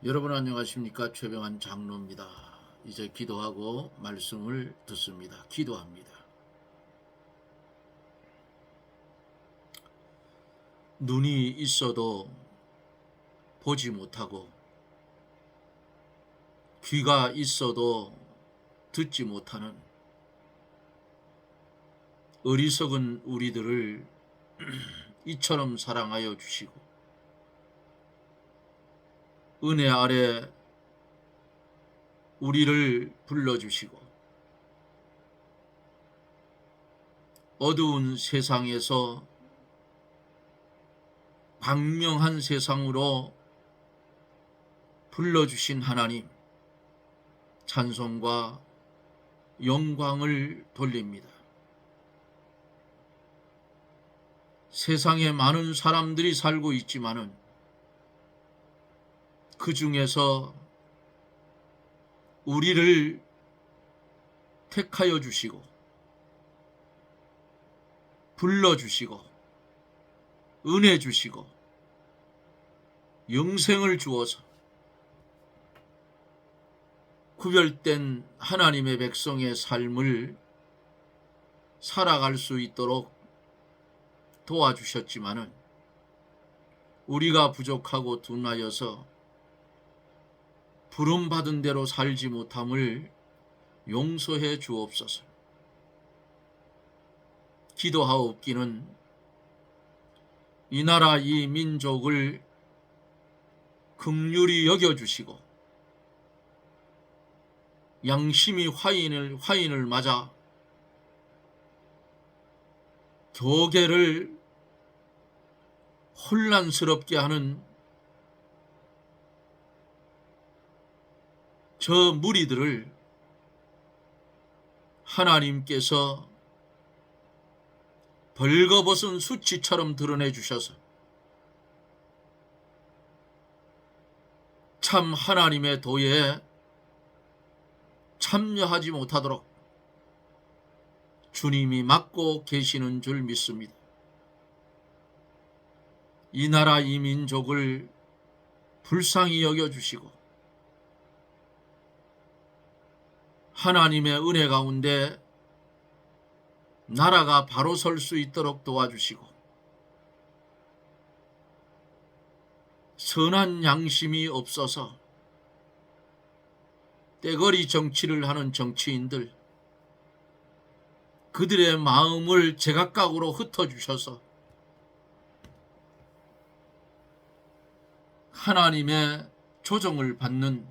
여러분 안녕하십니까? 최병환 장로입니다. 이제 기도하고 말씀을 듣습니다. 기도합니다. 눈이 있어도 보지 못하고 귀가 있어도 듣지 못하는 어리석은 우리들을 이처럼 사랑하여 주시고 은혜 아래 우리를 불러주시고 어두운 세상에서 광명한 세상으로 불러주신 하나님, 찬송과 영광을 돌립니다. 세상에 많은 사람들이 살고 있지만은 그 중에서 우리를 택하여 주시고 불러주시고 은혜 주시고 영생을 주어서 구별된 하나님의 백성의 삶을 살아갈 수 있도록 도와주셨지만은 우리가 부족하고 둔하여서 부름받은 대로 살지 못함을 용서해 주옵소서. 기도하옵기는 이 나라 이 민족을 긍휼히 여겨주시고 양심이 화인을 맞아 교계를 혼란스럽게 하는 저 무리들을 하나님께서 벌거벗은 수치처럼 드러내 주셔서 참 하나님의 도에 참여하지 못하도록 주님이 막고 계시는 줄 믿습니다. 이 나라 이 민족을 불쌍히 여겨주시고 하나님의 은혜 가운데 나라가 바로 설 수 있도록 도와주시고 선한 양심이 없어서 떼거리 정치를 하는 정치인들, 그들의 마음을 제각각으로 흩어주셔서 하나님의 조정을 받는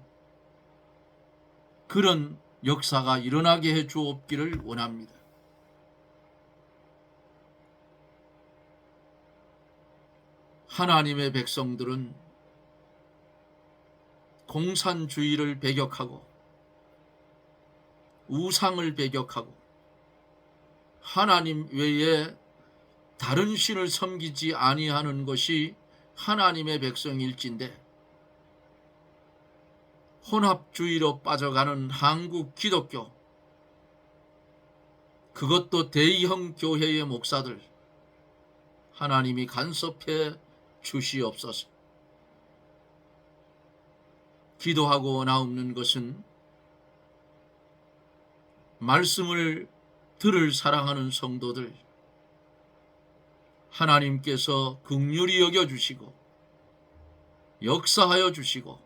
그런 역사가 일어나게 해 주옵기를 원합니다. 하나님의 백성들은 공산주의를 배격하고 우상을 배격하고 하나님 외에 다른 신을 섬기지 아니하는 것이 하나님의 백성일진데 혼합주의로 빠져가는 한국 기독교, 그것도 대형 교회의 목사들 하나님이 간섭해 주시옵소서. 기도하고 나옵는 것은 말씀을 들을 사랑하는 성도들 하나님께서 긍휼히 여겨주시고 역사하여 주시고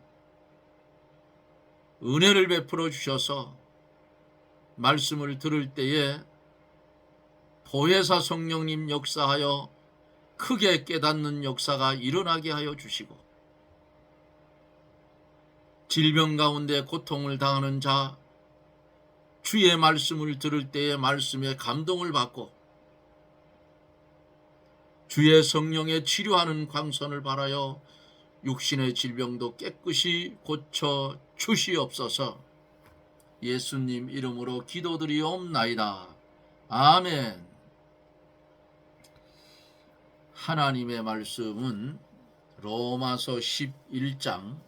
은혜를 베풀어 주셔서 말씀을 들을 때에 보혜사 성령님 역사하여 크게 깨닫는 역사가 일어나게 하여 주시고 질병 가운데 고통을 당하는 자 주의 말씀을 들을 때에 말씀에 감동을 받고 주의 성령의 치료하는 광선을 바라여 육신의 질병도 깨끗이 고쳐 주시옵소서. 예수님 이름으로 기도드리옵나이다. 아멘. 하나님의 말씀은 로마서 11장,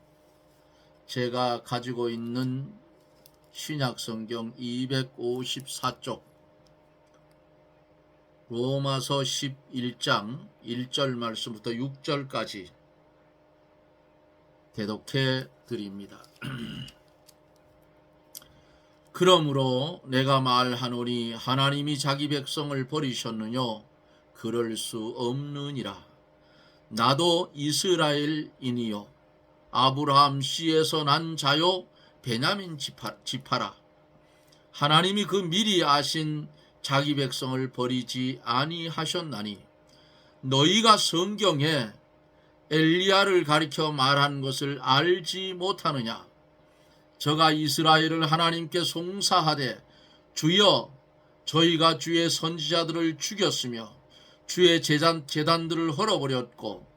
제가 가지고 있는 신약성경 254쪽 로마서 11장 1절 말씀부터 6절까지 대독해 드립니다. 그러므로 내가 말하노니 하나님이 자기 백성을 버리셨느냐? 그럴 수 없느니라. 나도 이스라엘인이요 아브라함 씨에서 난 자요 베냐민 지파라. 하나님이 그 미리 아신 자기 백성을 버리지 아니하셨나니 너희가 성경에 엘리야를 가리켜 말한 것을 알지 못하느냐? 저가 이스라엘을 하나님께 송사하되 주여 저희가 주의 선지자들을 죽였으며 주의 제단들을 헐어버렸고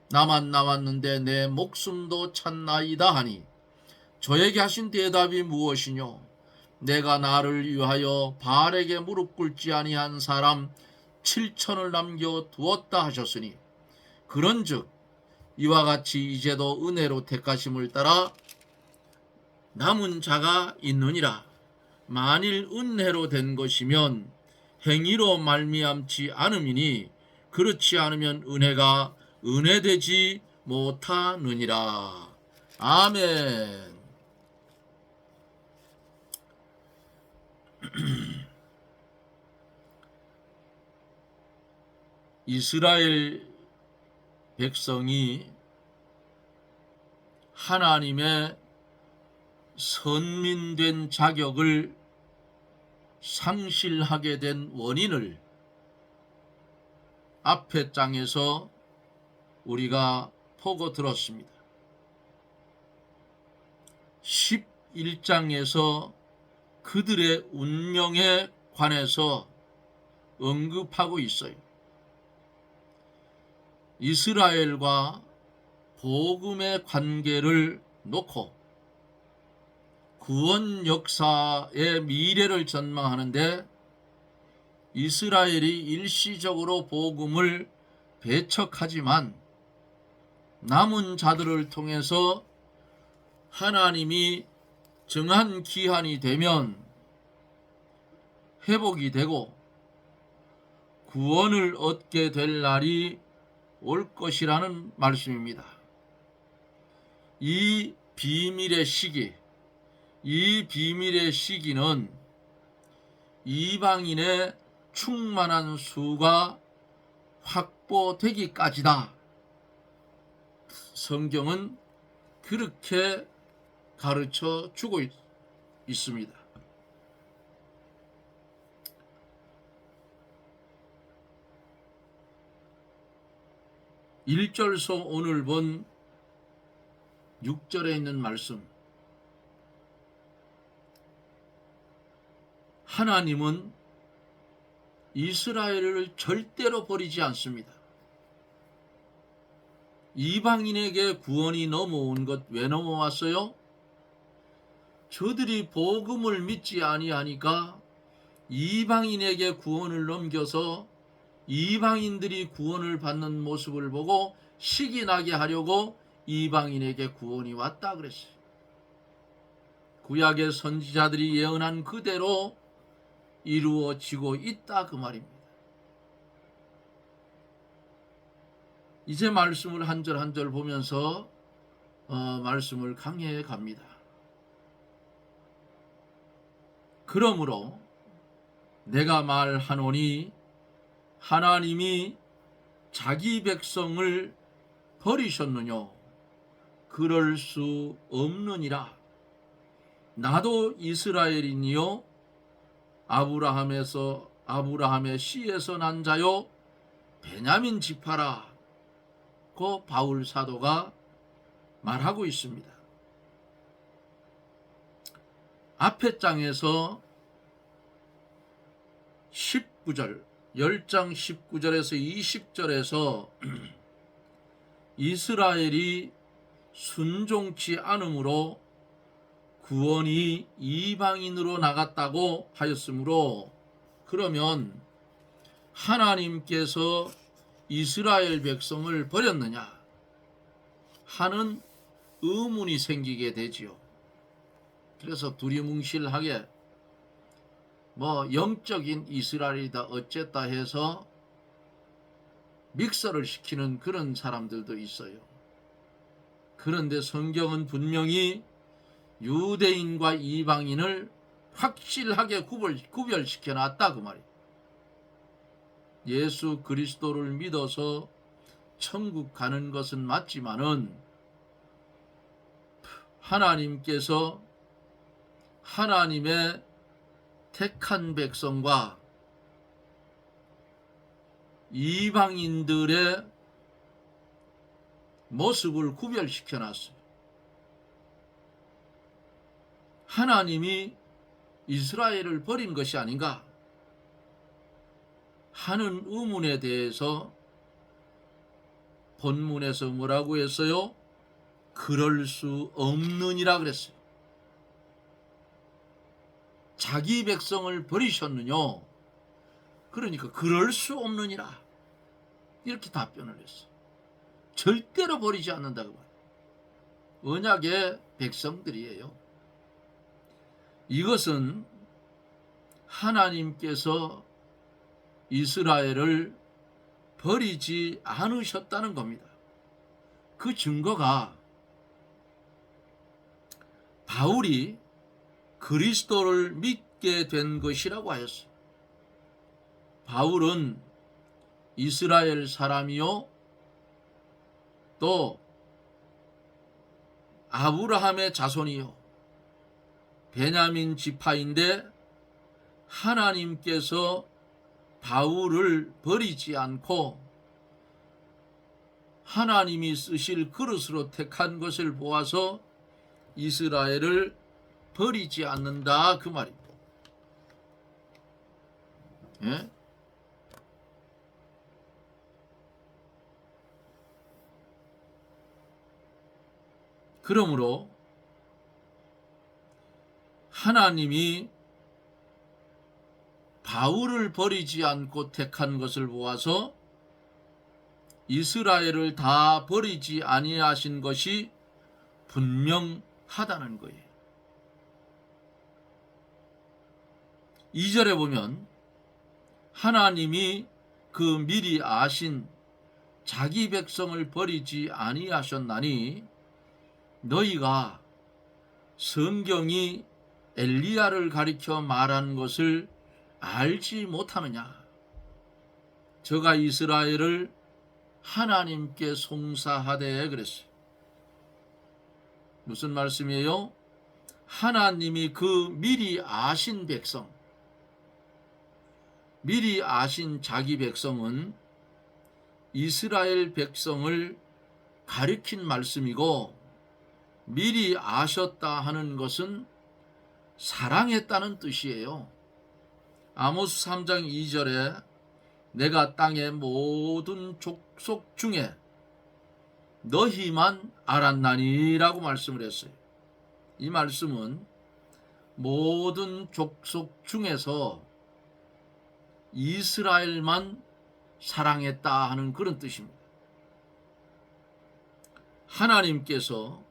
나만 남았는데 내 목숨도 찼나이다 하니 저에게 하신 대답이 무엇이뇨? 내가 나를 위하여 바알에게 무릎 꿇지 아니한 사람 7천을 남겨 두었다 하셨으니 그런즉 이와 같이 이제도 은혜로 택하심을 따라 남은 자가 있느니라. 만일 은혜로 된 것이면 행위로 말미암지 않음이니 그렇지 않으면 은혜가 은혜되지 못하느니라. 아멘. 이스라엘 백성이 하나님의 선민된 자격을 상실하게 된 원인을 앞의 장에서 우리가 보고 들었습니다. 11장에서 그들의 운명에 관해서 언급하고 있어요. 이스라엘과 복음의 관계를 놓고 구원 역사의 미래를 전망하는데 이스라엘이 일시적으로 복음을 배척하지만 남은 자들을 통해서 하나님이 정한 기한이 되면 회복이 되고 구원을 얻게 될 날이 올 것이라는 말씀입니다. 이 비밀의 시기는 이방인의 충만한 수가 확보되기까지다. 성경은 그렇게 가르쳐 주고 있습니다. 일절서 오늘 본 6절에 있는 말씀, 하나님은 이스라엘을 절대로 버리지 않습니다. 이방인에게 구원이 넘어온 것 왜 넘어왔어요? 저들이 복음을 믿지 아니하니까 이방인에게 구원을 넘겨서 이방인들이 구원을 받는 모습을 보고 식이 나게 하려고 이방인에게 구원이 왔다 그랬어요. 구약의 선지자들이 예언한 그대로 이루어지고 있다 그 말입니다. 이제 말씀을 한 절 한 절 보면서 말씀을 강해해 갑니다. 그러므로 내가 말하노니 하나님이 자기 백성을 버리셨느냐? 그럴 수 없느니라. 나도 이스라엘인이요 아브라함의 씨에서 난 자요 베냐민 지파라. 고 바울 사도가 말하고 있습니다. 앞의 장에서 10장 19절에서 20절에서 이스라엘이 순종치 않음으로 구원이 이방인으로 나갔다고 하였으므로 그러면 하나님께서 이스라엘 백성을 버렸느냐 하는 의문이 생기게 되지요. 그래서 두리뭉실하게 영적인 이스라엘이다 어쨌다 해서 믹서를 시키는 그런 사람들도 있어요. 그런데 성경은 분명히 유대인과 이방인을 확실하게 구별시켜 놨다 그 말이에요. 예수 그리스도를 믿어서 천국 가는 것은 맞지만은 하나님께서 하나님의 택한 백성과 이방인들의 모습을 구별시켜 놨어요. 하나님이 이스라엘을 버린 것이 아닌가 하는 의문에 대해서 본문에서 뭐라고 했어요? 그럴 수 없느니라 그랬어요. 자기 백성을 버리셨느냐? 그러니까 그럴 수 없느니라 이렇게 답변을 했어요. 절대로 버리지 않는다고 말해요. 언약의 백성들이에요. 이것은 하나님께서 이스라엘을 버리지 않으셨다는 겁니다. 그 증거가 바울이 그리스도를 믿게 된 것이라고 하였어요. 바울은 이스라엘 사람이요 또 아브라함의 자손이요 베냐민 지파인데 하나님께서 바울을 버리지 않고 하나님이 쓰실 그릇으로 택한 것을 보아서 이스라엘을 버리지 않는다 그 말입니다. 예? 그러므로 하나님이 바울을 버리지 않고 택한 것을 보아서 이스라엘을 다 버리지 아니하신 것이 분명하다는 거예요. 2절에 보면 하나님이 그 미리 아신 자기 백성을 버리지 아니하셨나니 너희가 성경이 엘리야를 가리켜 말한 것을 알지 못하느냐? 저가 이스라엘을 하나님께 송사하되 그랬어요. 무슨 말씀이에요? 하나님이 그 미리 아신 백성, 미리 아신 자기 백성은 이스라엘 백성을 가리킨 말씀이고 미리 아셨다 하는 것은 사랑했다는 뜻이에요. 아모스 3장 2절에 내가 땅의 모든 족속 중에 너희만 알았나니 라고 말씀을 했어요. 이 말씀은 모든 족속 중에서 이스라엘만 사랑했다 하는 그런 뜻입니다. 하나님께서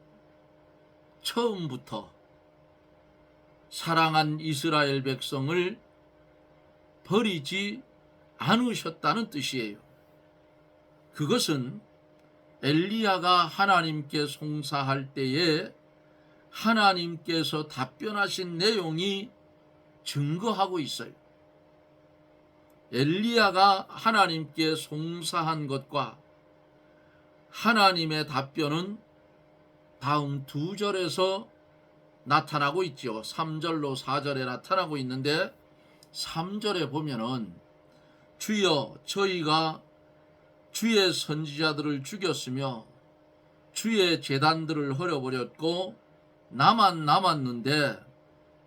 처음부터 사랑한 이스라엘 백성을 버리지 않으셨다는 뜻이에요. 그것은 엘리야가 하나님께 송사할 때에 하나님께서 답변하신 내용이 증거하고 있어요. 엘리야가 하나님께 송사한 것과 하나님의 답변은 다음 2절에서 나타나고 있죠. 3절로 4절에 나타나고 있는데 3절에 보면은 주여 저희가 주의 선지자들을 죽였으며 주의 제단들을 헐어버렸고 나만 남았는데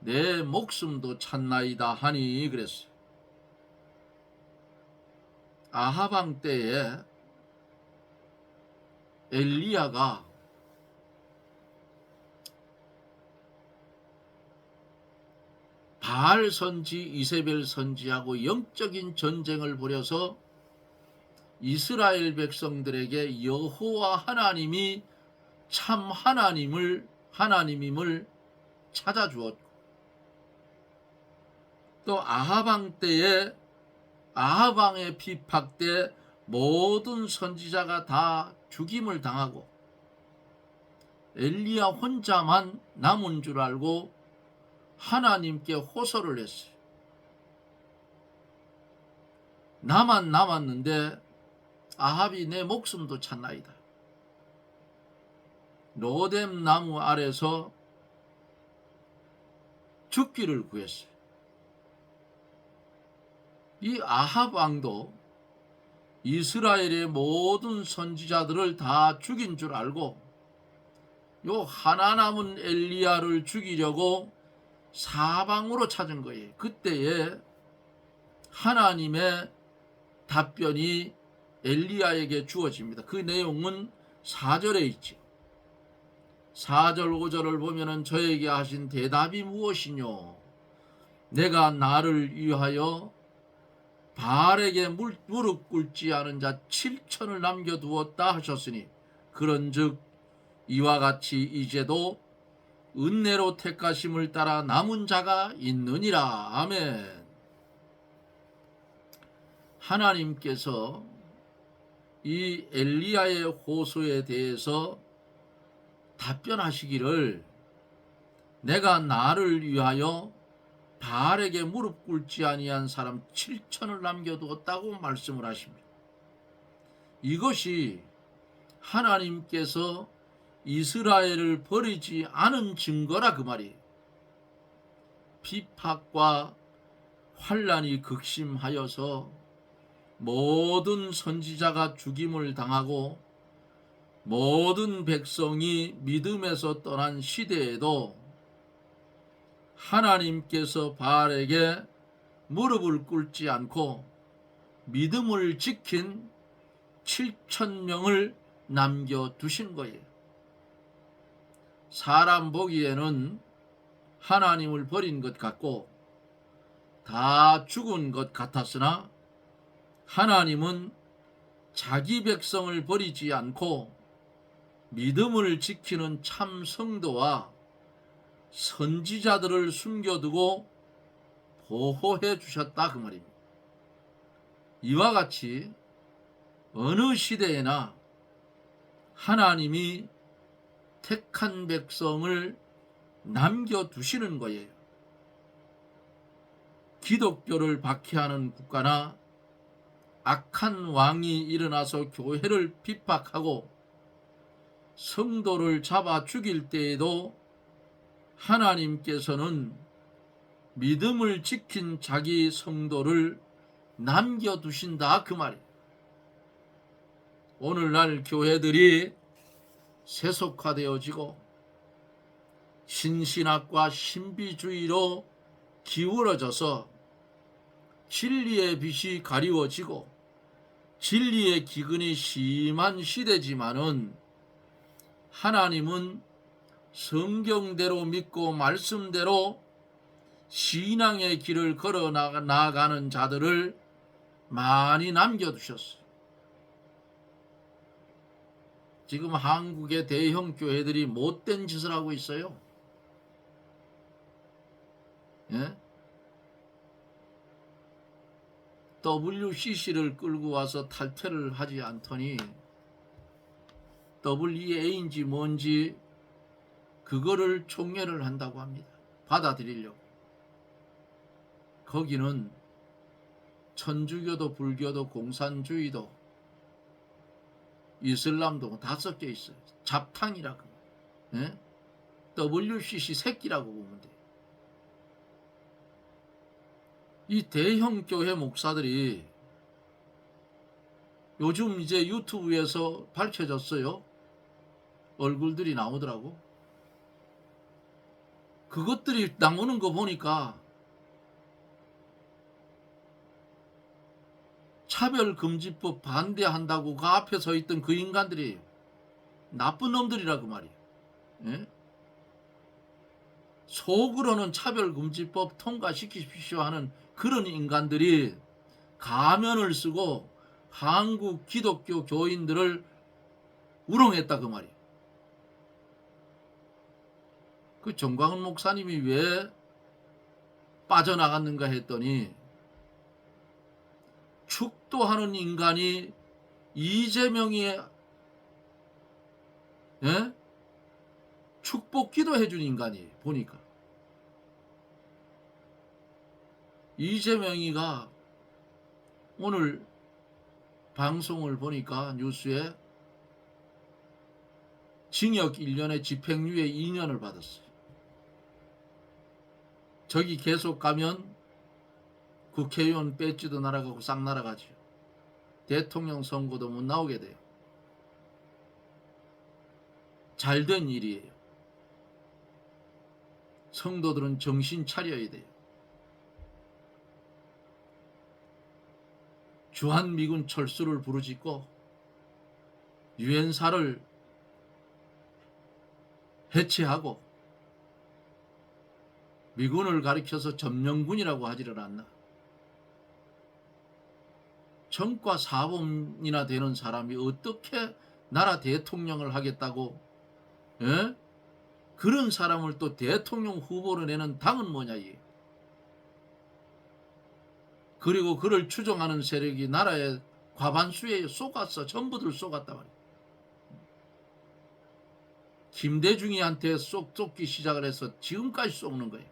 내 목숨도 찾나이다 하니 그랬어요. 아합 왕 때에 엘리야가 바알 선지, 이세벨 선지하고 영적인 전쟁을 벌여서 이스라엘 백성들에게 여호와 하나님이 참 하나님임을 찾아주었고 또 아합 왕 때에 아합 왕의 비박 때 모든 선지자가 다 죽임을 당하고 엘리야 혼자만 남은 줄 알고 하나님께 호소를 했어요. 나만 남았는데 아합이 내 목숨도 찾나이다. 로뎀 나무 아래서 죽기를 구했어요. 이 아합 왕도 이스라엘의 모든 선지자들을 다 죽인 줄 알고 요 하나 남은 엘리야를 죽이려고 사방으로 찾은 거예요. 그때에 하나님의 답변이 엘리야에게 주어집니다. 그 내용은 4절에 있지. 4절 5절을 보면은 저에게 하신 대답이 무엇이뇨? 내가 나를 위하여 바알에게 무릎 꿇지 않은 자 7천을 남겨두었다 하셨으니 그런즉 이와 같이 이제도 은혜로 택하심을 따라 남은 자가 있느니라. 아멘. 하나님께서 이 엘리야의 호소에 대해서 답변하시기를 내가 나를 위하여 바알에게 무릎 꿇지 아니한 사람 7천을 남겨두었다고 말씀을 하십니다. 이것이 하나님께서 이스라엘을 버리지 않은 증거라 그 말이에요. 비박과 환난이 극심하여서 모든 선지자가 죽임을 당하고 모든 백성이 믿음에서 떠난 시대에도 하나님께서 바알에게 무릎을 꿇지 않고 믿음을 지킨 7,000명을 남겨두신 거예요. 사람 보기에는 하나님을 버린 것 같고 다 죽은 것 같았으나 하나님은 자기 백성을 버리지 않고 믿음을 지키는 참 성도와 선지자들을 숨겨두고 보호해 주셨다 그 말입니다. 이와 같이 어느 시대에나 하나님이 택한 백성을 남겨두시는 거예요. 기독교를 박해하는 국가나 악한 왕이 일어나서 교회를 핍박하고 성도를 잡아 죽일 때에도 하나님께서는 믿음을 지킨 자기 성도를 남겨두신다 그 말이에요. 오늘날 교회들이 세속화되어지고 신신학과 신비주의로 기울어져서 진리의 빛이 가리워지고 진리의 기근이 심한 시대지만은 하나님은 성경대로 믿고 말씀대로 신앙의 길을 걸어 나아가는 자들을 많이 남겨두셨어요. 지금 한국의 대형 교회들이 못된 짓을 하고 있어요. 예? WCC를 끌고 와서 탈퇴를 하지 않더니 WEA인지 뭔지 그거를 총회를 한다고 합니다. 받아들이려고. 거기는 천주교도 불교도 공산주의도 이슬람도 다 섞여 있어요. 잡탕이라고. 예? WCC 새끼라고 보면 돼요. 이 대형 교회 목사들이 요즘 이제 유튜브에서 밝혀졌어요. 얼굴들이 나오더라고. 그것들이 나오는 거 보니까 차별금지법 반대한다고 그 앞에 서 있던 그 인간들이 나쁜 놈들이라고 말이에요. 예? 속으로는 차별금지법 통과시키십시오 하는 그런 인간들이 가면을 쓰고 한국 기독교 교인들을 우롱했다 그 말이에요. 그 정광훈 목사님이 왜 빠져나갔는가 했더니 축도하는 인간이 이재명이 예? 축복 기도해준 인간이에요. 보니까 이재명이가 오늘 방송을 보니까 뉴스에 징역 1년에 집행유예 2년을 받았어요. 저기 계속 가면 국회의원 배지도 날아가고 싹 날아가죠. 대통령 선거도 못 나오게 돼요. 잘된 일이에요. 성도들은 정신 차려야 돼요. 주한미군 철수를 부르짖고 유엔사를 해체하고 미군을 가리켜서 점령군이라고 하지를 않나. 전과 사범이나 되는 사람이 어떻게 나라 대통령을 하겠다고, 예? 그런 사람을 또 대통령 후보로 내는 당은 뭐냐 이게. 그리고 그를 추종하는 세력이 나라의 과반수에 쏘갔어. 전부들 쏘갔단 말이야. 김대중이한테 쏘기 시작을 해서 지금까지 쏘는 거예요.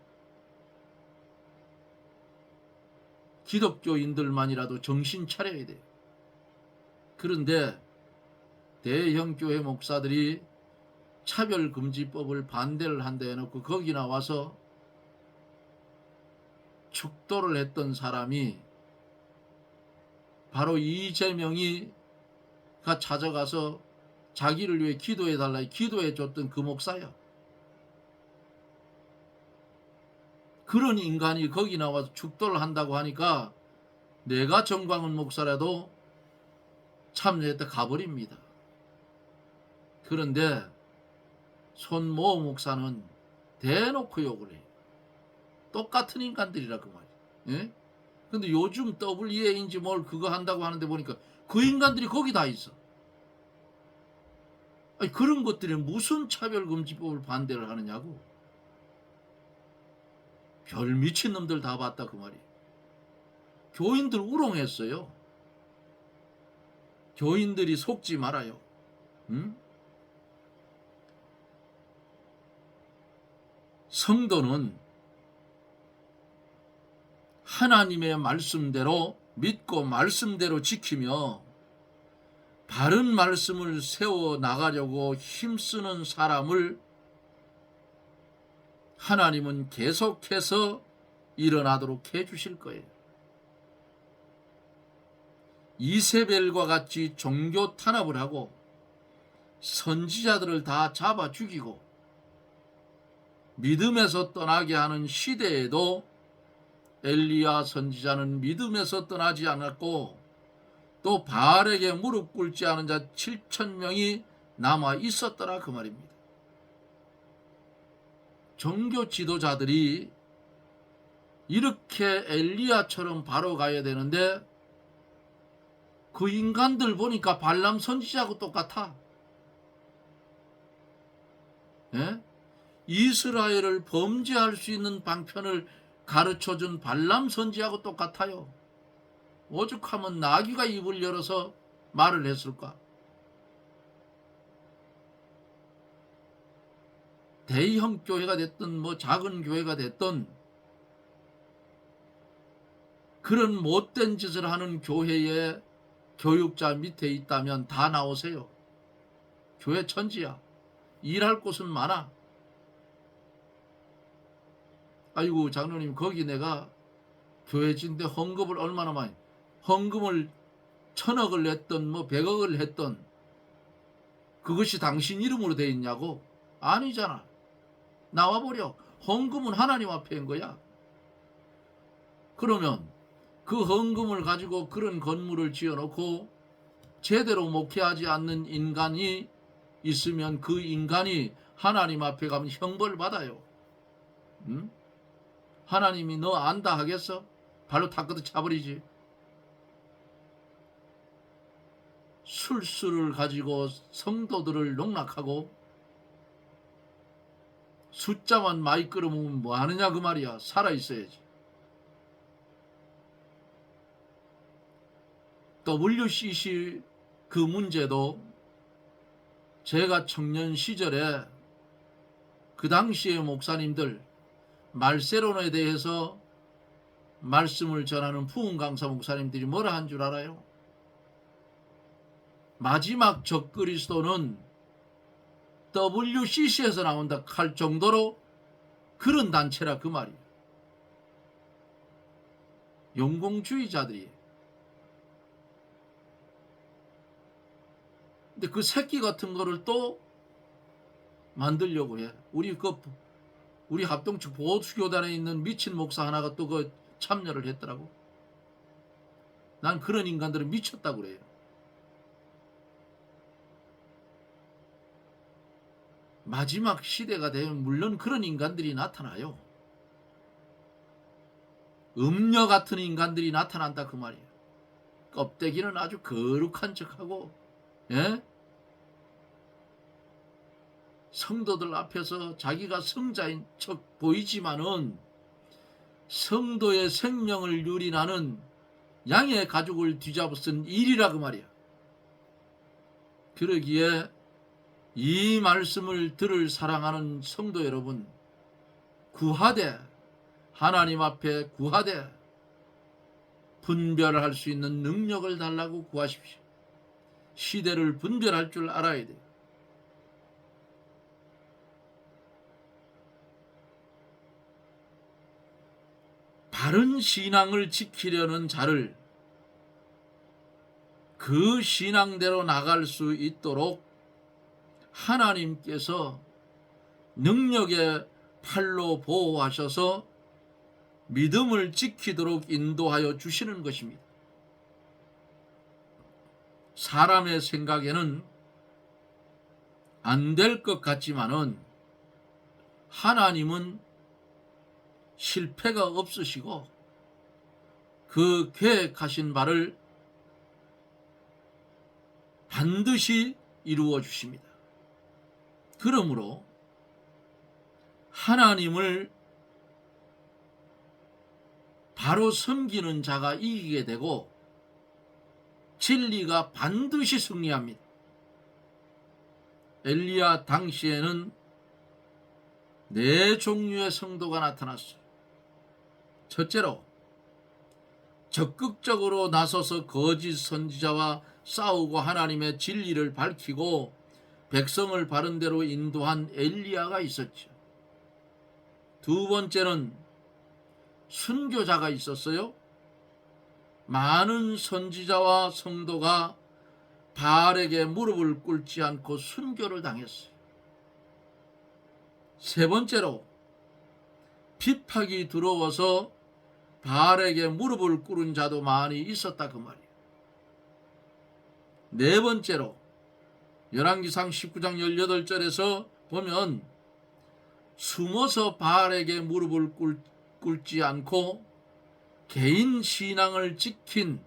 기독교인들만이라도 정신 차려야 돼요. 그런데 대형 교회 목사들이 차별금지법을 반대를 한다 해놓고 거기 나와서 축도를 했던 사람이 바로 이재명이가 찾아가서 자기를 위해 기도해달라 기도해줬던 그 목사야. 그런 인간이 거기 나와서 축도를 한다고 하니까 내가 정광훈 목사라도 참여했다 가버립니다. 그런데 손모 목사는 대놓고 욕을 해요. 똑같은 인간들이라 그 말이야. 예? 근데 요즘 WEA인지 뭘 그거 한다고 하는데 보니까 그 인간들이 거기 다 있어. 아니, 그런 것들이 무슨 차별금지법을 반대를 하느냐고. 별 미친놈들 다 봤다 그 말이에요. 교인들 우롱했어요. 교인들이 속지 말아요. 응? 성도는 하나님의 말씀대로 믿고 말씀대로 지키며 바른 말씀을 세워 나가려고 힘쓰는 사람을 하나님은 계속해서 일어나도록 해주실 거예요. 이세벨과 같이 종교 탄압을 하고 선지자들을 다 잡아 죽이고 믿음에서 떠나게 하는 시대에도 엘리야 선지자는 믿음에서 떠나지 않았고 또 바알에게 무릎 꿇지 않은 자 7,000명이 남아 있었더라 그 말입니다. 종교 지도자들이 이렇게 엘리야처럼 바로 가야 되는데 그 인간들 보니까 발람 선지자하고 똑같아. 예? 이스라엘을 범죄할 수 있는 방편을 가르쳐준 발람 선지하고 똑같아요. 오죽하면 나귀가 입을 열어서 말을 했을까. 대형 교회가 됐든 뭐 작은 교회가 됐든 그런 못된 짓을 하는 교회에 교육자 밑에 있다면 다 나오세요. 교회 천지야. 일할 곳은 많아. 아이고 장로님 거기 내가 교회진데 헌금을 얼마나 많이, 헌금을 1,000억을 냈던 뭐 100억을 했던 그것이 당신 이름으로 돼 있냐고. 아니잖아. 나와버려. 헌금은 하나님 앞에 한 거야. 그러면 그 헌금을 가지고 그런 건물을 지어놓고 제대로 목회하지 않는 인간이 있으면 그 인간이 하나님 앞에 가면 형벌 받아요. 응? 하나님이 너 안다 하겠어? 발로 탁 차버리지. 술수를 가지고 성도들을 농락하고 숫자만 많이 끌어모으면 뭐 하느냐 그 말이야. 살아있어야지. WCC 그 문제도 제가 청년 시절에 그 당시의 목사님들, 말세론에 대해서 말씀을 전하는 부흥 강사 목사님들이 뭐라 한 줄 알아요? 마지막 적그리스도는 WCC에서 나온다 할 정도로 그런 단체라 그 말이에요. 영공주의자들이. 근데 그 새끼 같은 거를 또 만들려고 해. 우리 합동측 보수교단에 있는 미친 목사 하나가 또 그 참여를 했더라고. 난 그런 인간들은 미쳤다고 그래요. 마지막 시대가 되면 물론 그런 인간들이 나타나요. 음녀 같은 인간들이 나타난다 그 말이에요. 껍데기는 아주 거룩한 척하고, 예? 성도들 앞에서 자기가 성자인 척 보이지만은 성도의 생명을 유린하는 양의 가죽을 뒤잡아쓴 일이라 그 말이야. 그러기에 이 말씀을 들을 사랑하는 성도 여러분, 구하되 하나님 앞에 구하되 분별할 수 있는 능력을 달라고 구하십시오. 시대를 분별할 줄 알아야 돼요. 바른 신앙을 지키려는 자를 그 신앙대로 나갈 수 있도록 하나님께서 능력의 팔로 보호하셔서 믿음을 지키도록 인도하여 주시는 것입니다. 사람의 생각에는 안 될 것 같지만은 하나님은 실패가 없으시고 그 계획하신 바를 반드시 이루어 주십니다. 그러므로 하나님을 바로 섬기는 자가 이기게 되고 진리가 반드시 승리합니다. 엘리야 당시에는 4종류의 성도가 나타났어요. 첫째로 적극적으로 나서서 거짓 선지자와 싸우고 하나님의 진리를 밝히고 백성을 바른 대로 인도한 엘리야가 있었죠. 두 번째는 순교자가 있었어요. 많은 선지자와 성도가 바알에게 무릎을 꿇지 않고 순교를 당했어요. 세 번째로 핍박이 들어와서 바알에게 무릎을 꿇은 자도 많이 있었다 그 말이에요. 네 번째로 열왕기상 19장 18절에서 보면 숨어서 바알에게 무릎을 꿇지 않고 개인 신앙을 지킨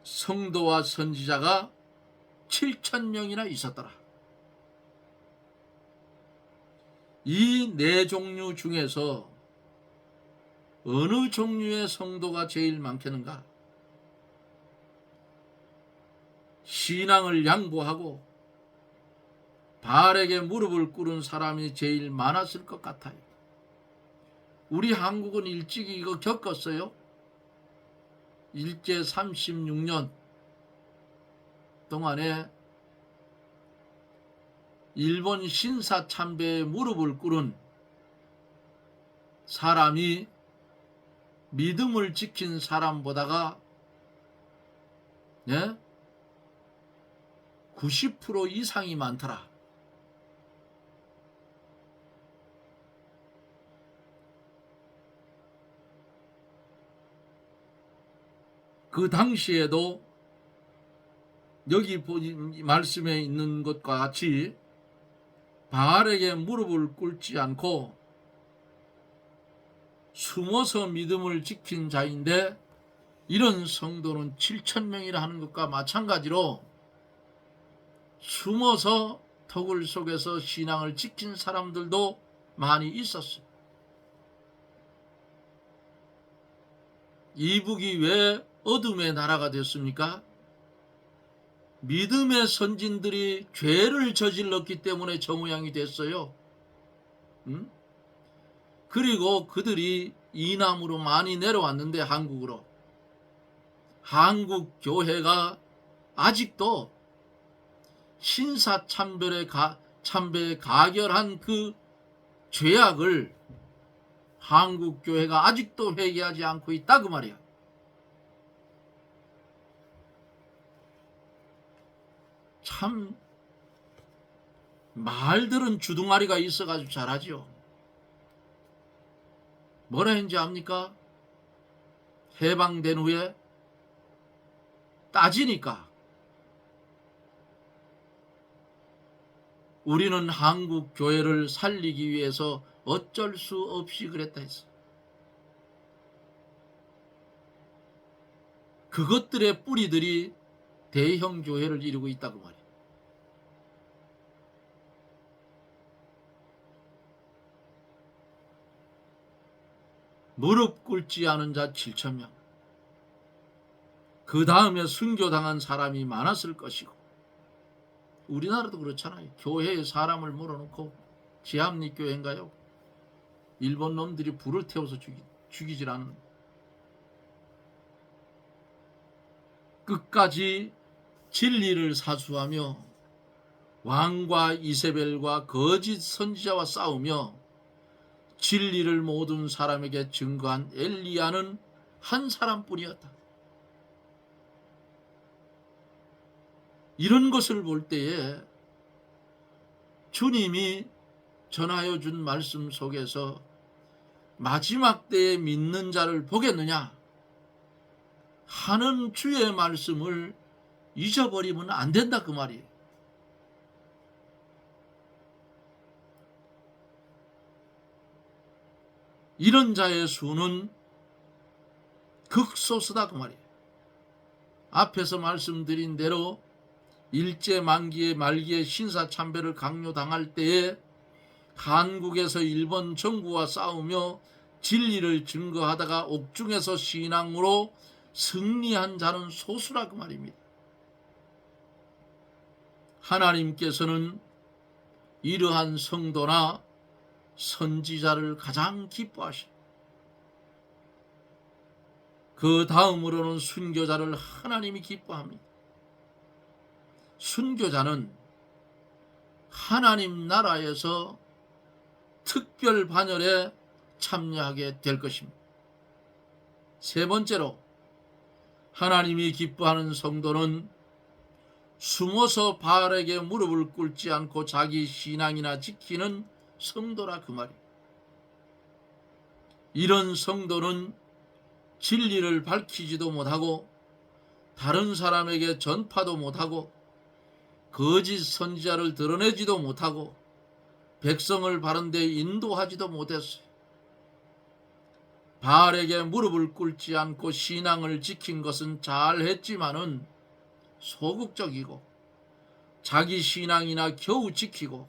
성도와 선지자가 7,000명이나 있었더라. 이 4종류 중에서 어느 종류의 성도가 제일 많겠는가? 신앙을 양보하고 바알에게 무릎을 꿇은 사람이 제일 많았을 것 같아요. 우리 한국은 일찍이 이거 겪었어요. 일제 36년 동안에 일본 신사 참배에 무릎을 꿇은 사람이 믿음을 지킨 사람보다가 90% 이상이 많더라. 그 당시에도 여기 말씀에 있는 것과 같이 바알에게 무릎을 꿇지 않고 숨어서 믿음을 지킨 자인데 이런 성도는 7,000명이라 하는 것과 마찬가지로 숨어서 터굴 속에서 신앙을 지킨 사람들도 많이 있었어요. 이북이 왜 어둠의 나라가 됐습니까? 믿음의 선진들이 죄를 저질렀기 때문에 저 모양이 됐어요. 응? 그리고 그들이 이남으로 많이 내려왔는데 한국으로, 한국 교회가 아직도 신사참배에 가결한 그 죄악을 한국 교회가 아직도 회개하지 않고 있다 그 말이야. 참 말들은 주둥아리가 있어가지고 잘하지요. 뭐라 했는지 압니까? 해방된 후에 따지니까 우리는 한국 교회를 살리기 위해서 어쩔 수 없이 그랬다 했어. 그것들의 뿌리들이 대형 교회를 이루고 있다고 말이야. 무릎 꿇지 않은 자 7,000명. 그 다음에 순교당한 사람이 많았을 것이고, 우리나라도 그렇잖아요. 교회에 사람을 몰아놓고, 지합리교회인가요? 일본 놈들이 불을 태워서 죽이질 않는, 끝까지 진리를 사수하며 왕과 이세벨과 거짓 선지자와 싸우며 진리를 모든 사람에게 증거한 엘리야는 한 사람뿐이었다. 이런 것을 볼 때에 주님이 전하여 준 말씀 속에서 마지막 때에 믿는 자를 보겠느냐 하는 주의 말씀을 잊어버리면 안 된다 그 말이에요. 이런 자의 수는 극소수다 그 말이에요. 앞에서 말씀드린 대로 일제 만기의 말기에 신사참배를 강요당할 때에 한국에서 일본 정부와 싸우며 진리를 증거하다가 옥중에서 신앙으로 승리한 자는 소수라 그 말입니다. 하나님께서는 이러한 성도나 선지자를 가장 기뻐하시고, 그 다음으로는 순교자를 하나님이 기뻐합니다. 순교자는 하나님 나라에서 특별 반열에 참여하게 될 것입니다. 세 번째로, 하나님이 기뻐하는 성도는 숨어서 바알에게 무릎을 꿇지 않고 자기 신앙이나 지키는 성도라 그 말이에요. 이런 성도는 진리를 밝히지도 못하고 다른 사람에게 전파도 못하고 거짓 선지자를 드러내지도 못하고 백성을 바른 데 인도하지도 못했어요. 바알에게 무릎을 꿇지 않고 신앙을 지킨 것은 잘했지만은 소극적이고 자기 신앙이나 겨우 지키고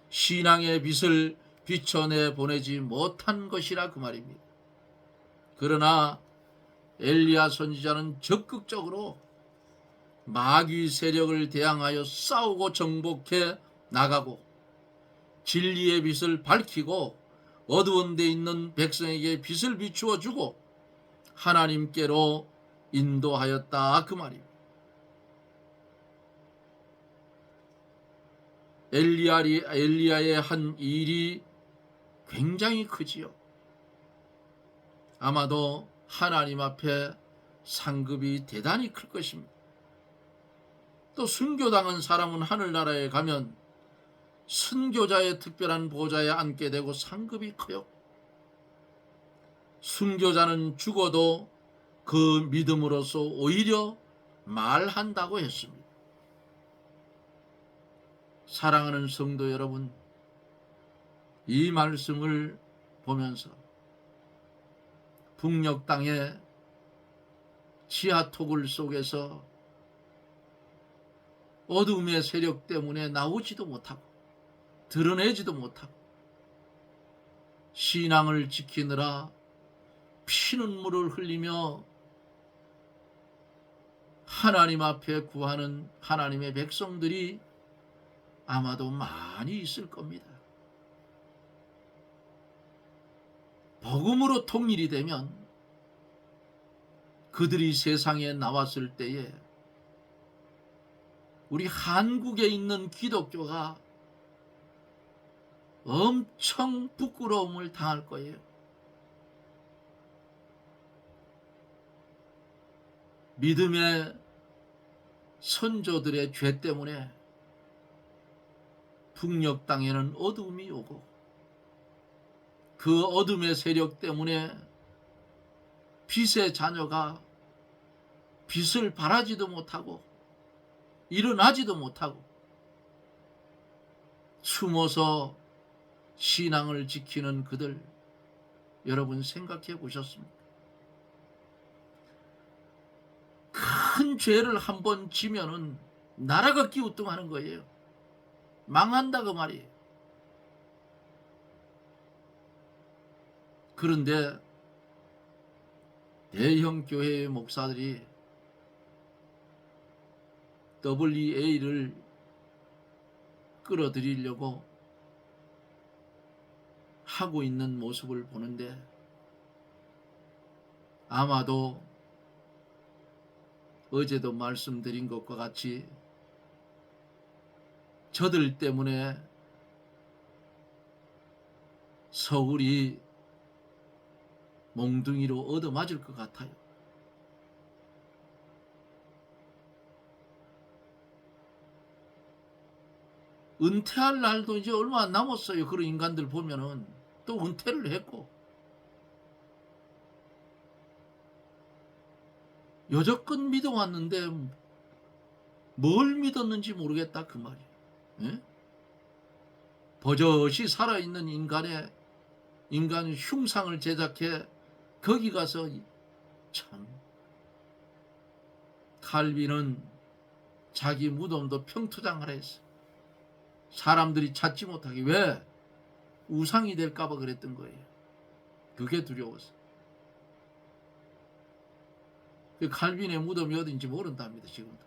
신앙의 빛을 비춰내 보내지 못한 것이라 그 말입니다. 그러나 엘리야 선지자는 적극적으로 마귀 세력을 대항하여 싸우고 정복해 나가고 진리의 빛을 밝히고 어두운 데 있는 백성에게 빛을 비추어 주고 하나님께로 인도하였다 그 말입니다. 엘리야의 한 일이 굉장히 크지요. 아마도 하나님 앞에 상급이 대단히 클 것입니다. 또 순교당한 사람은 하늘나라에 가면 순교자의 특별한 보좌에 앉게 되고 상급이 커요. 순교자는 죽어도 그 믿음으로써 오히려 말한다고 했습니다. 사랑하는 성도 여러분, 이 말씀을 보면서 북녘 땅의 지하토굴 속에서 어둠의 세력 때문에 나오지도 못하고 드러내지도 못하고 신앙을 지키느라 피눈물을 흘리며 하나님 앞에 구하는 하나님의 백성들이 아마도 많이 있을 겁니다. 복음으로 통일이 되면 그들이 세상에 나왔을 때에 우리 한국에 있는 기독교가 엄청 부끄러움을 당할 거예요. 믿음의 선조들의 죄 때문에 북녘 땅에는 어둠이 오고 그 어둠의 세력 때문에 빛의 자녀가 빛을 발하지도 못하고 일어나지도 못하고 숨어서 신앙을 지키는 그들, 여러분 생각해 보셨습니까? 큰 죄를 한번 지면은 나라가 기우뚱하는 거예요. 망한다 그 말이에요. 그런데 대형 교회의 목사들이 WEA를 끌어들이려고 하고 있는 모습을 보는데 아마도 어제도 말씀드린 것과 같이 저들 때문에 서울이 몽둥이로 얻어맞을 것 같아요. 은퇴할 날도 이제 얼마 안 남았어요. 그런 인간들 보면은 또 은퇴를 했고 여태껏 믿어왔는데 뭘 믿었는지 모르겠다 그 말이에요. 예? 버젓이 살아있는 인간의 흉상을 제작해 거기 가서 참 칼빈은 자기 무덤도 평투장하라 했어. 사람들이 찾지 못하게. 왜? 우상이 될까 봐 그랬던 거예요. 그게 두려웠어. 그 칼빈의 무덤이 어딘지 모른답니다. 지금도.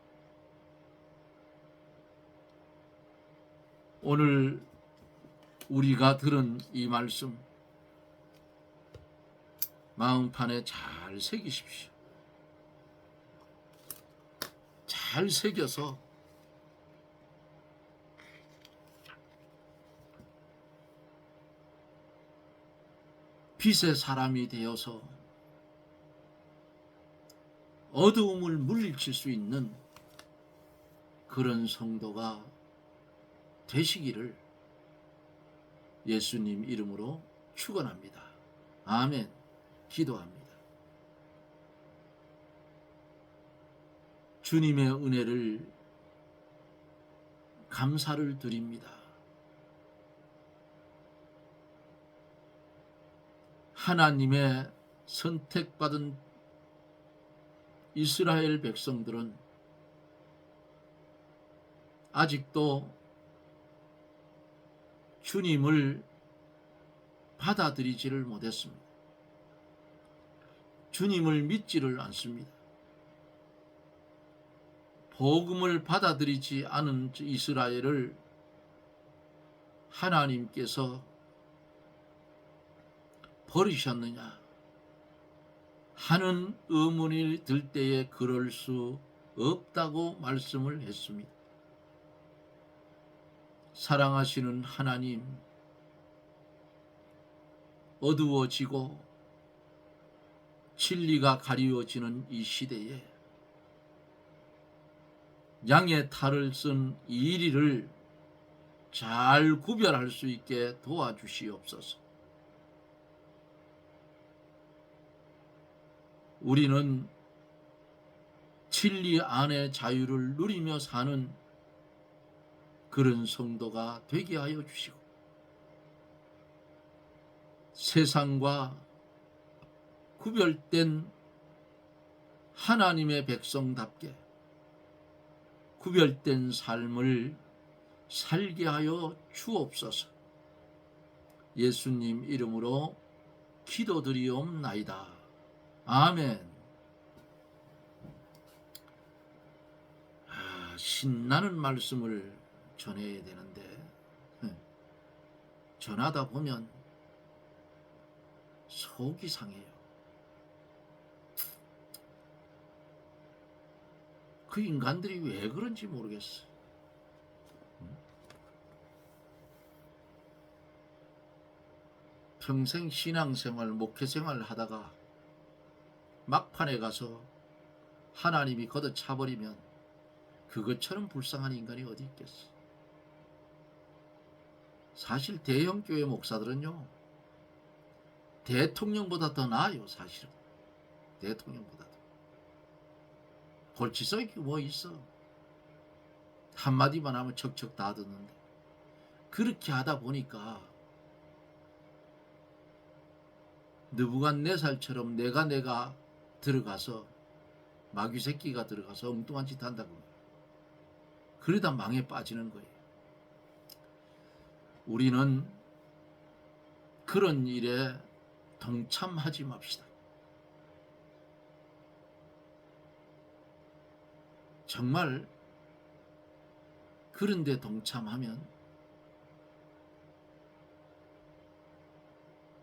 오늘 우리가 들은 이 말씀 마음판에 잘 새기십시오. 잘 새겨서 빛의 사람이 되어서 어두움을 물리칠 수 있는 그런 성도가 되시기를 예수님 이름으로 축원합니다. 아멘. 기도합니다. 주님의 은혜를 감사를 드립니다. 하나님의 선택받은 이스라엘 백성들은 아직도 주님을 받아들이지를 못했습니다. 주님을 믿지를 않습니다. 복음을 받아들이지 않은 이스라엘을 하나님께서 버리셨느냐 하는 의문이 들 때에 그럴 수 없다고 말씀을 했습니다. 사랑하시는 하나님, 어두워지고 진리가 가리워지는 이 시대에 양의 탈을 쓴 이리를 잘 구별할 수 있게 도와주시옵소서. 우리는 진리 안의 자유를 누리며 사는 그런 성도가 되게 하여 주시고 세상과 구별된 하나님의 백성답게 구별된 삶을 살게 하여 주옵소서. 예수님 이름으로 기도드리옵나이다. 아멘. 신나는 말씀을 전해야 되는데 전하다 보면 속이 상해요. 그 인간들이 왜 그런지 모르겠어요. 평생 신앙생활, 목회생활을 하다가 막판에 가서 하나님이 걷어차버리면 그것처럼 불쌍한 인간이 어디 있겠어. 사실 대형교회 목사들은요, 대통령보다 더 나아요. 사실은 대통령보다도. 골치석이 뭐 있어. 한마디만 하면 척척 다 듣는데. 그렇게 하다 보니까 느부갓네살처럼 내가 들어가서 마귀 새끼가 들어가서 엉뚱한 짓 한다고. 그러다 망에 빠지는 거예요. 우리는 그런 일에 동참하지 맙시다. 정말 그런 데 동참하면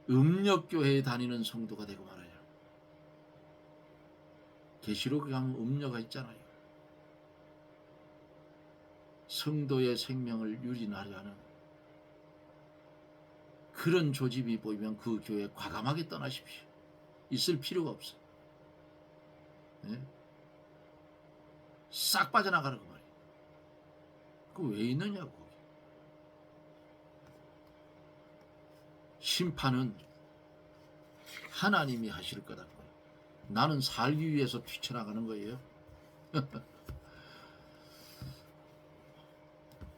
음력교회에 다니는 성도가 되고 말아요. 계시록에 가면 음녀가 있잖아요. 성도의 생명을 유린하려 하는 그런 조짐이 보이면 그 교회 과감하게 떠나십시오. 있을 필요가 없어. 네? 싹 빠져나가라고 말이에요. 그 왜 있느냐고. 심판은 하나님이 하실 거다. 나는 살기 위해서 뛰쳐나가는 거예요.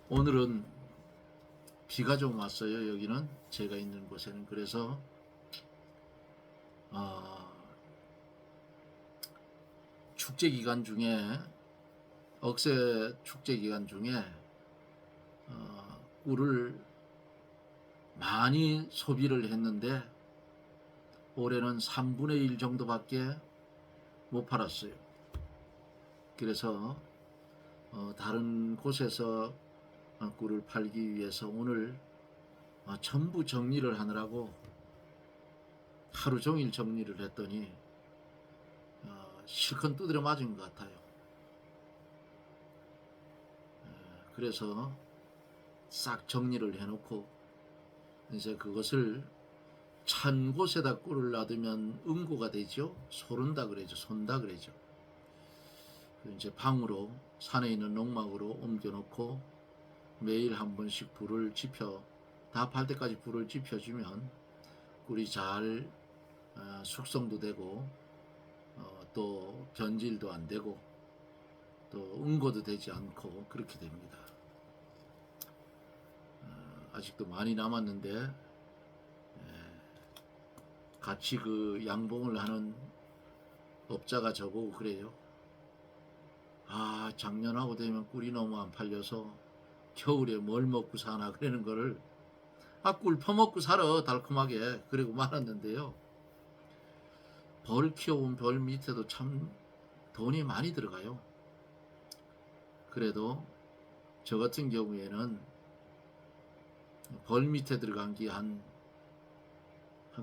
오늘은 비가 좀 왔어요. 여기는 제가 있는 곳에는. 그래서 축제 기간 중에 억새 축제 기간 중에 꿀을 많이 소비를 했는데 올해는 3분의 1 정도밖에 못 팔았어요. 그래서 다른 곳에서 꿀을 팔기 위해서 오늘 전부 정리를 하느라고 하루 종일 정리를 했더니 실컷 두드려 맞은 것 같아요. 그래서 싹 정리를 해놓고 이제 그것을 찬 곳에다 꿀을 놔두면 응고가 되죠. 소른다 그러죠. 손다 그러죠. 이제 방으로 산에 있는 농막으로 옮겨놓고 매일 한 번씩 불을 지펴 다 팔 때까지 불을 지펴주면 꿀이 잘 숙성도 되고 또 변질도 안 되고 또 응고도 되지 않고 그렇게 됩니다. 아직도 많이 남았는데 같이 그 양봉을 하는 업자가 저보고 그래요. 작년하고 되면 꿀이 너무 안 팔려서 겨울에 뭘 먹고 사나 그러는 거를 꿀 퍼먹고 살아 달콤하게 그리고 말았는데요. 벌 키워온 벌 밑에도 참 돈이 많이 들어가요. 그래도 저 같은 경우에는 벌 밑에 들어간 게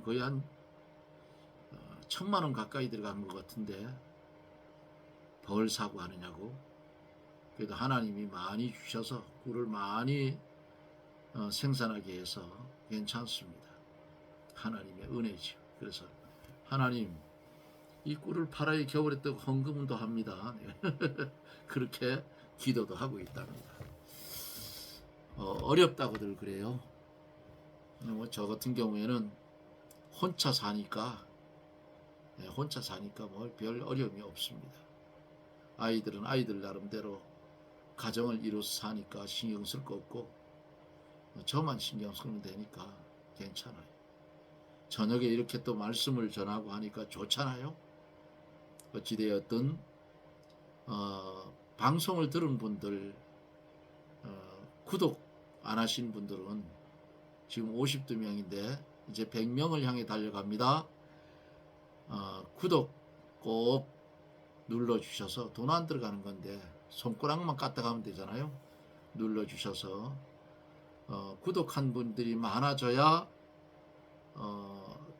거의 한 1,000만 원 가까이 들어간 것 같은데 벌 사고 하느냐고. 그래도 하나님이 많이 주셔서 꿀을 많이 생산하게 해서 괜찮습니다. 하나님의 은혜죠. 그래서 하나님 이 꿀을 팔아야 겨울에 또 헌금도 합니다. 그렇게 기도도 하고 있답니다. 어렵다고들 그래요. 저 같은 경우에는 혼자 사니까 뭐 별 어려움이 없습니다. 아이들은 아이들 나름대로 가정을 이루어서 사니까 신경 쓸 거 없고 저만 신경 쓰면 되니까 괜찮아요. 저녁에 이렇게 또 말씀을 전하고 하니까 좋잖아요. 어찌되었든 방송을 들은 분들 구독 안 하신 분들은 지금 52명인데 이제 100명을 향해 달려갑니다. 구독 꼭 눌러주셔서 돈 안 들어가는 건데 손가락만 까딱 하면 되잖아요. 눌러주셔서 구독한 분들이 많아져야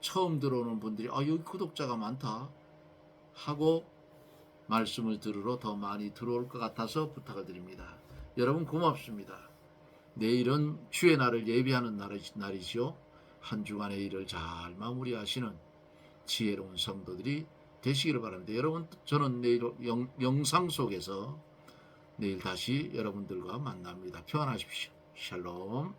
처음 들어오는 분들이 여기 구독자가 많다 하고 말씀을 들으러 더 많이 들어올 것 같아서 부탁을 드립니다. 여러분 고맙습니다. 내일은 주의 날을 예비하는 날이지요. 한 주간의 일을 잘 마무리하시는 지혜로운 성도들이 되시기를 바랍니다. 여러분, 저는 내일 영상 속에서 내일 다시 여러분들과 만납니다. 평안하십시오. 샬롬.